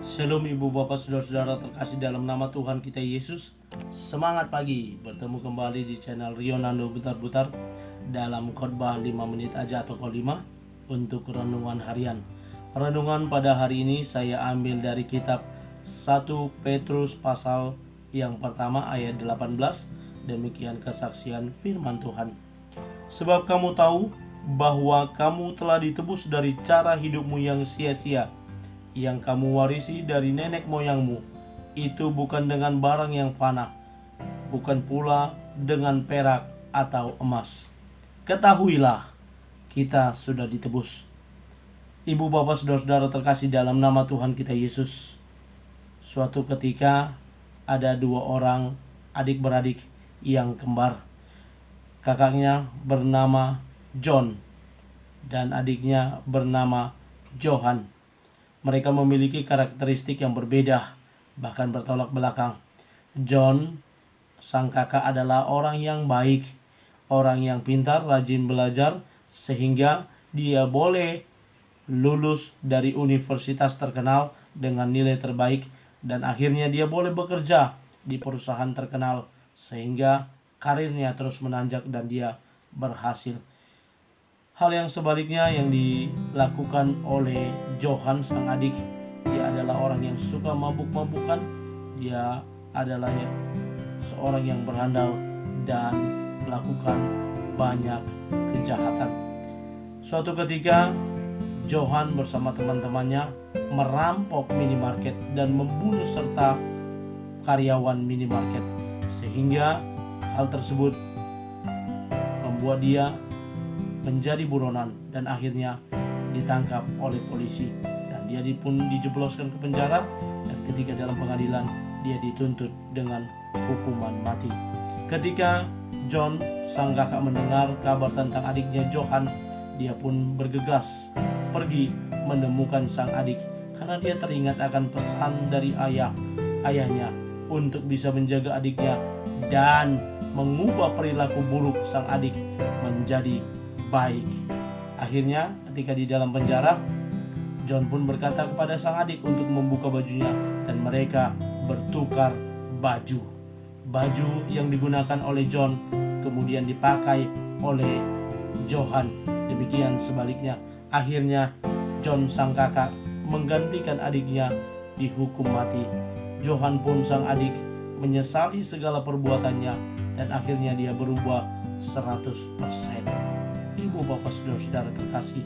Shalom ibu bapak saudara-saudara terkasih dalam nama Tuhan kita Yesus. Semangat pagi, bertemu kembali di channel Rionando Butar-Butar dalam khotbah 5 menit aja atau kol 5 untuk renungan harian. Renungan pada hari ini saya ambil dari kitab 1 Petrus pasal yang pertama ayat 18. Demikian kesaksian firman Tuhan. Sebab kamu tahu bahwa kamu telah ditebus dari cara hidupmu yang sia-sia, yang kamu warisi dari nenek moyangmu, itu bukan dengan barang yang fana, bukan pula dengan perak atau emas. Ketahuilah, kita sudah ditebus. Ibu bapak saudara-saudara terkasih dalam nama Tuhan kita Yesus. Suatu ketika ada dua orang adik-beradik yang kembar. Kakaknya bernama John dan adiknya bernama Johan. Mereka memiliki karakteristik yang berbeda, bahkan bertolak belakang. John, sang kakak, adalah orang yang baik, orang yang pintar, rajin belajar, sehingga dia boleh lulus dari universitas terkenal dengan nilai terbaik, dan akhirnya dia boleh bekerja di perusahaan terkenal, sehingga karirnya terus menanjak dan dia berhasil. Hal yang sebaliknya yang dilakukan oleh Johan sang adik. Dia adalah orang yang suka mabuk-mabukan. Dia adalah seorang yang berandal dan melakukan banyak kejahatan. Suatu ketika Johan bersama teman-temannya merampok minimarket dan membunuh serta karyawan minimarket, sehingga hal tersebut membuat dia menjadi buronan dan akhirnya ditangkap oleh polisi, dan dia pun dijebloskan ke penjara, dan ketika dalam pengadilan dia dituntut dengan hukuman mati. Ketika John sang kakak mendengar kabar tentang adiknya Johan, dia pun bergegas pergi menemukan sang adik karena dia teringat akan pesan dari ayahnya untuk bisa menjaga adiknya dan mengubah perilaku buruk sang adik menjadi baik. Akhirnya ketika di dalam penjara, John pun berkata kepada sang adik untuk membuka bajunya, dan mereka bertukar baju. Baju yang digunakan oleh John kemudian dipakai oleh Johan. Demikian sebaliknya. Akhirnya John sang kakak menggantikan adiknya dihukum mati. Johan pun sang adik menyesali segala perbuatannya dan akhirnya dia berubah 100%. Ibu bapak saudara-saudara terkasih,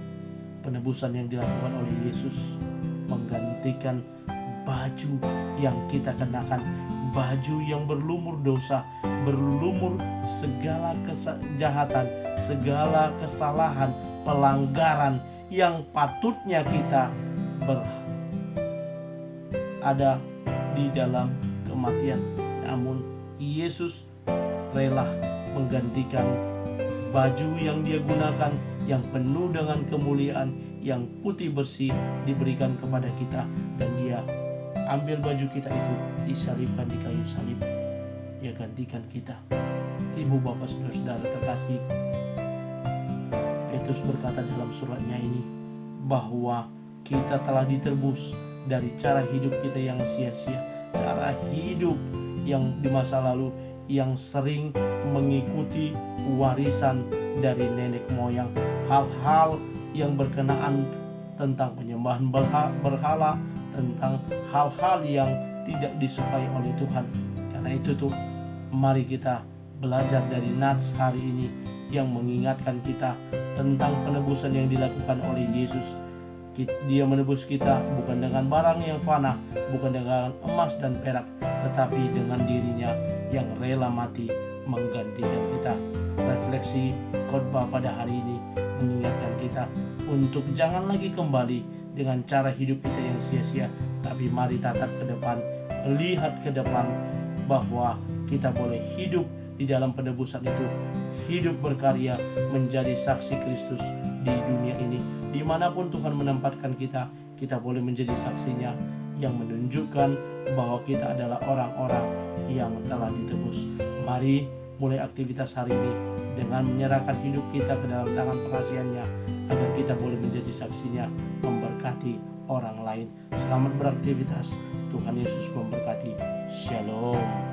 penebusan yang dilakukan oleh Yesus menggantikan baju yang kita kenakan, baju yang berlumur dosa, berlumur segala kejahatan, segala kesalahan, pelanggaran yang patutnya kita berada di dalam kematian. Namun Yesus rela menggantikan baju yang dia gunakan, yang penuh dengan kemuliaan, yang putih bersih, diberikan kepada kita, dan dia ambil baju kita itu, disalibkan di kayu salib. Dia gantikan kita. Ibu bapak saudara-saudara terkasih, Petrus berkata dalam suratnya ini bahwa kita telah ditebus dari cara hidup kita yang sia-sia, cara hidup yang di masa lalu yang sering mengikuti warisan dari nenek moyang, hal-hal yang berkenaan tentang penyembahan berhala, tentang hal-hal yang tidak disukai oleh Tuhan. Karena itu mari kita belajar dari nats hari ini yang mengingatkan kita tentang penebusan yang dilakukan oleh Yesus. Dia menebus kita bukan dengan barang yang fana, bukan dengan emas dan perak, tetapi dengan dirinya yang rela mati menggantikan kita. Refleksi khotbah pada hari ini mengingatkan kita untuk jangan lagi kembali dengan cara hidup kita yang sia-sia, tapi mari tatap ke depan, lihat ke depan bahwa kita boleh hidup di dalam penebusan itu, hidup berkarya menjadi saksi Kristus di dunia ini. Dimanapun Tuhan menempatkan kita, kita boleh menjadi saksinya yang menunjukkan bahwa kita adalah orang-orang yang telah ditebus. Mari mulai aktivitas hari ini dengan menyerahkan hidup kita ke dalam tangan pengasihannya, agar kita boleh menjadi saksinya, memberkati orang lain. Selamat beraktivitas. Tuhan Yesus memberkati. Shalom.